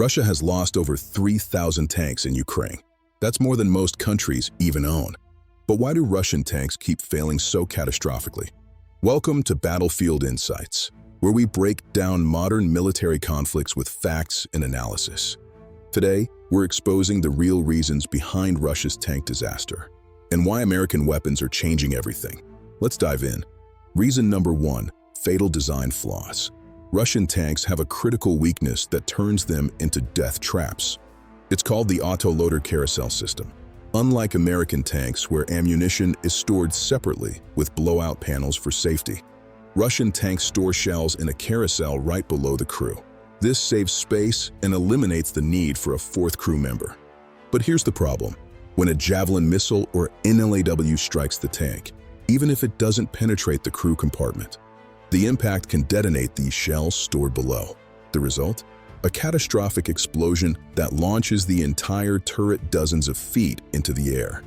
Russia has lost over 3,000 tanks in Ukraine. That's more than most countries even own. But why do Russian tanks keep failing so catastrophically? Welcome to Battlefield Insights, where we break down modern military conflicts with facts and analysis. Today, we're exposing the real reasons behind Russia's tank disaster and why American weapons are changing everything. Let's dive in. Reason number 1, fatal design flaws. Russian tanks have a critical weakness that turns them into death traps. It's called the Autoloader carousel system. Unlike American tanks, where ammunition is stored separately with blowout panels for safety, Russian tanks store shells in a carousel right below the crew. This saves space and eliminates the need for a fourth crew member. But here's the problem. When a Javelin missile or NLAW strikes the tank, even if it doesn't penetrate the crew compartment, the impact can detonate these shells stored below. The result? A catastrophic explosion that launches the entire turret dozens of feet into the air.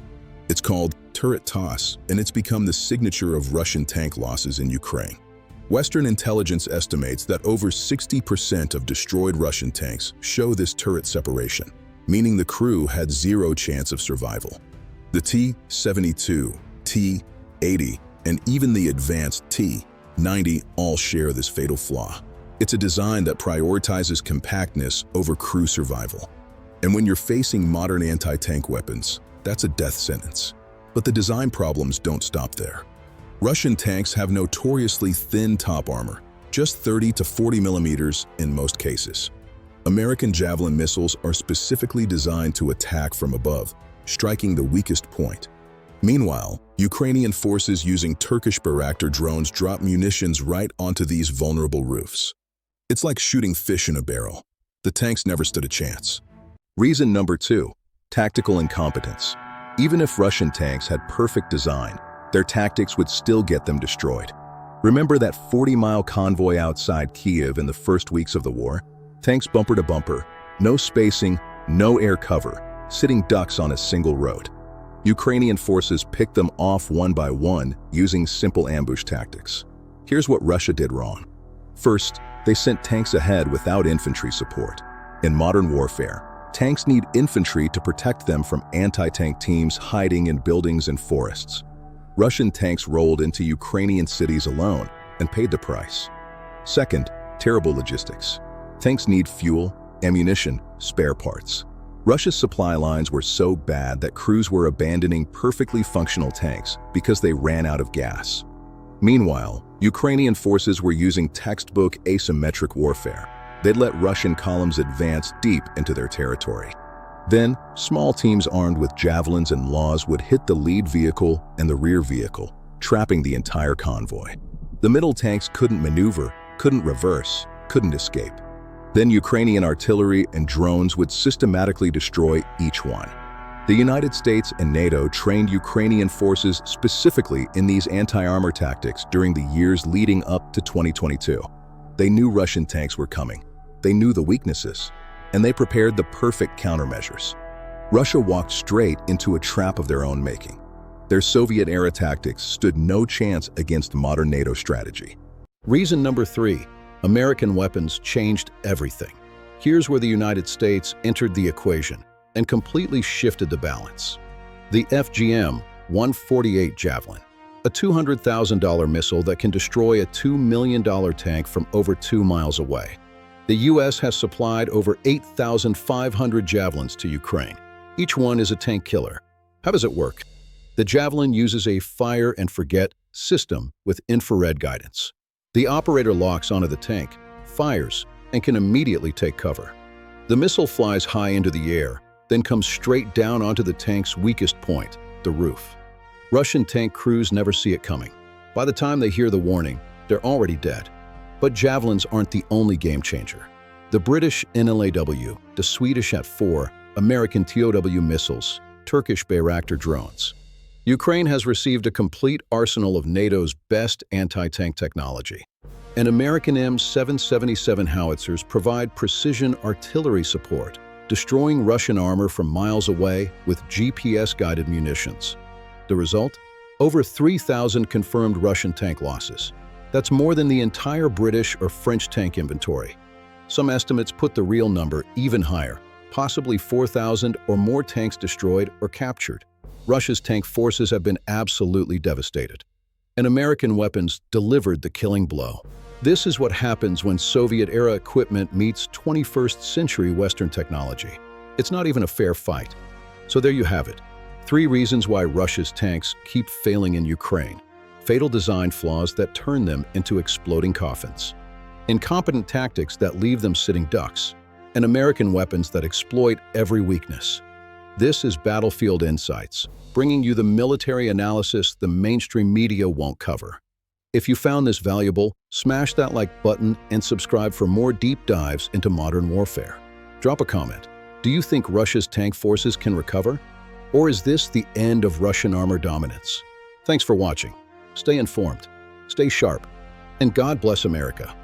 It's called turret toss, and it's become the signature of Russian tank losses in Ukraine. Western intelligence estimates that over 60% of destroyed Russian tanks show this turret separation, meaning the crew had zero chance of survival. The T-72, T-80, and even the advanced T-90 all share this fatal flaw. It's a design that prioritizes compactness over crew survival. And when you're facing modern anti-tank weapons, that's a death sentence. But the design problems don't stop there. Russian tanks have notoriously thin top armor, just 30 to 40 millimeters in most cases. American Javelin missiles are specifically designed to attack from above, striking the weakest point. Meanwhile, Ukrainian forces using Turkish Bayraktar drones drop munitions right onto these vulnerable roofs. It's like shooting fish in a barrel. The tanks never stood a chance. Reason number 2, tactical incompetence. Even if Russian tanks had perfect design, their tactics would still get them destroyed. Remember that 40-mile convoy outside Kyiv in the first weeks of the war? Tanks bumper to bumper, no spacing, no air cover, sitting ducks on a single road. Ukrainian forces picked them off one by one using simple ambush tactics. Here's what Russia did wrong. First, they sent tanks ahead without infantry support. In modern warfare, tanks need infantry to protect them from anti-tank teams hiding in buildings and forests. Russian tanks rolled into Ukrainian cities alone and paid the price. Second, terrible logistics. Tanks need fuel, ammunition, spare parts. Russia's supply lines were so bad that crews were abandoning perfectly functional tanks because they ran out of gas. Meanwhile, Ukrainian forces were using textbook asymmetric warfare. They'd let Russian columns advance deep into their territory. Then, small teams armed with javelins and NLAWs would hit the lead vehicle and the rear vehicle, trapping the entire convoy. The middle tanks couldn't maneuver, couldn't reverse, couldn't escape. Then Ukrainian artillery and drones would systematically destroy each one. The United States and NATO trained Ukrainian forces specifically in these anti-armor tactics during the years leading up to 2022. They knew Russian tanks were coming. They knew the weaknesses, and they prepared the perfect countermeasures. Russia walked straight into a trap of their own making. Their Soviet-era tactics stood no chance against modern NATO strategy. Reason number 3, American weapons changed everything. Here's where the United States entered the equation and completely shifted the balance. The FGM-148 Javelin, a $200,000 missile that can destroy a $2 million tank from over 2 miles away. The U.S. has supplied over 8,500 Javelins to Ukraine. Each one is a tank killer. How does it work? The Javelin uses a fire-and-forget system with infrared guidance. The operator locks onto the tank, fires, and can immediately take cover. The missile flies high into the air, then comes straight down onto the tank's weakest point, the roof. Russian tank crews never see it coming. By the time they hear the warning, they're already dead. But Javelins aren't the only game changer. The British NLAW, the Swedish At-4, American TOW missiles, Turkish Bayraktar drones. Ukraine has received a complete arsenal of NATO's best anti-tank technology. And American M777 howitzers provide precision artillery support, destroying Russian armor from miles away with GPS-guided munitions. The result? Over 3,000 confirmed Russian tank losses. That's more than the entire British or French tank inventory. Some estimates put the real number even higher, possibly 4,000 or more tanks destroyed or captured. Russia's tank forces have been absolutely devastated, and American weapons delivered the killing blow. This is what happens when Soviet-era equipment meets 21st century Western technology. It's not even a fair fight. So there you have it. 3 reasons why Russia's tanks keep failing in Ukraine. Fatal design flaws that turn them into exploding coffins. Incompetent tactics that leave them sitting ducks. And American weapons that exploit every weakness. This is Battlefield Insights, bringing you the military analysis the mainstream media won't cover. If you found this valuable, smash that like button and subscribe for more deep dives into modern warfare. Drop a comment. Do you think Russia's tank forces can recover? Or is this the end of Russian armor dominance? Thanks for watching. Stay informed, stay sharp, and God bless America.